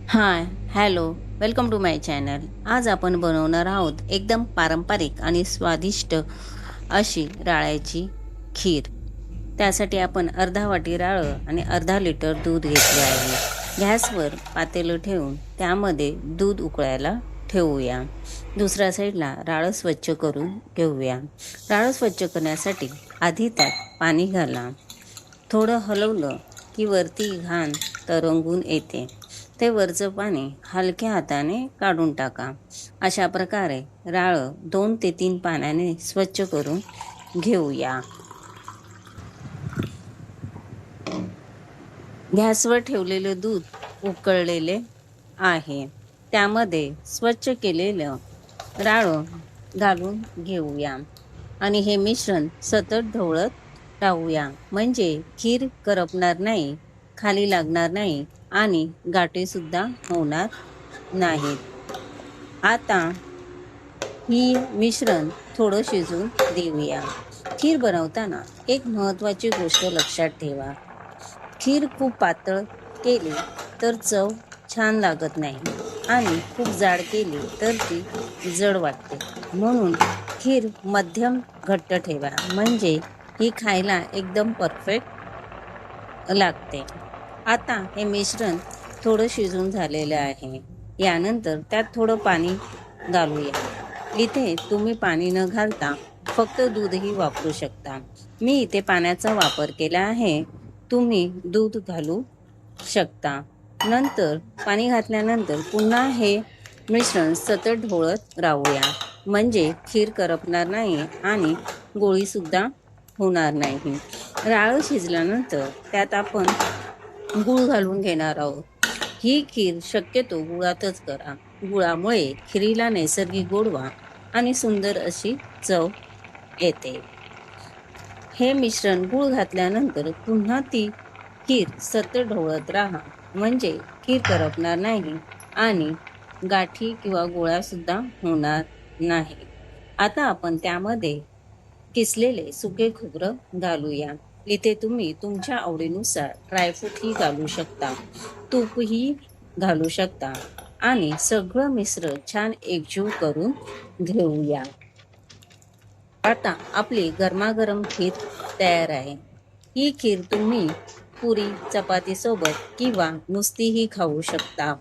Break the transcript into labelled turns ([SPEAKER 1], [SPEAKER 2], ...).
[SPEAKER 1] High, hello, welcome to my channel. आज आपण बनवणार आहोत एकदम पारंपरिक आणि स्वादिष्ट अशी राळ्याची खीर. त्यासाठी आपण अर्धा वाटी राळं आणि अर्धा लिटर दूध घेतले आहे. गॅसवर पातेलं ठेवून त्यामध्ये दूध उकळायला ठेवूया. दुसऱ्या साईडला राळं स्वच्छ करून घेऊया. राळं स्वच्छ करण्यासाठी आधी त्यात पाणी घाला. थोडं हलवलं की वरती घाण तरंगून येते. ते वरचं पाणी हलक्या हाताने काढून टाका. अशा प्रकारे राळं 2 ते 3 पाण्याने स्वच्छ करून घेऊया. गॅसवर ठेवलेले दूध उकळलेले आहे. त्यामध्ये स्वच्छ केलेलं राळं घालून घेऊया आणि हे मिश्रण सतत ढवळत राहूया. म्हणजे खीर करपणार नाही, खाली लागणार नाही आणि गाठीसुद्धा होणार नाहीत. आता ही मिश्रण थोडं शिजून देऊया. खीर बनवताना एक महत्त्वाची गोष्ट लक्षात ठेवा. खीर खूप पातळ केली तर चव छान लागत नाही आणि खूप जाड केली तर ती जड वाटते. म्हणून खीर मध्यम घट्ट ठेवा, म्हणजे ही खायला एकदम परफेक्ट लागते. आता हे मिश्रण थोडं शिजून झालेलं आहे. यानंतर त्यात थोडं पाणी घालूया. इथे तुम्ही पाणी न घालता फक्त दूधही वापरू शकता. मी इथे पाण्याचा वापर केला आहे. तुम्ही दूध घालू शकता. नंतर पाणी घातल्यानंतर पुन्हा हे मिश्रण सतत ढवळत राहूया. म्हणजे खीर करपणार नाही आणि गोळीसुद्धा होणार नाही. राळं शिजल्यानंतर त्यात आपण गूळ घालून घेणार आहोत. ही खीर शक्यतो गुळातच करा. गुळामुळे खिरीला नैसर्गिक गोडवा आणि सुंदर अशी चव येते. हे मिश्रण गूळ घातल्यानंतर पुन्हा ती खीर सतत ढवळत राहा. म्हणजे खीर करपणार नाही आणि गाठी किंवा गोळा सुद्धा होणार नाही. आता आपण त्यामध्ये किसलेले सुके खोबरं घालूया. इथे तुम्ही तुमच्या आवडीनुसार ड्रायफ्रूटही घालू शकता, तूपही घालू शकता आणि सगळं मिश्रण छान एकजीव करून घेऊया. आता आपली गरमागरम खीर तयार आहे. ही खीर तुम्ही पुरी, चपाती सोबत किंवा नुसतीही खाऊ शकता.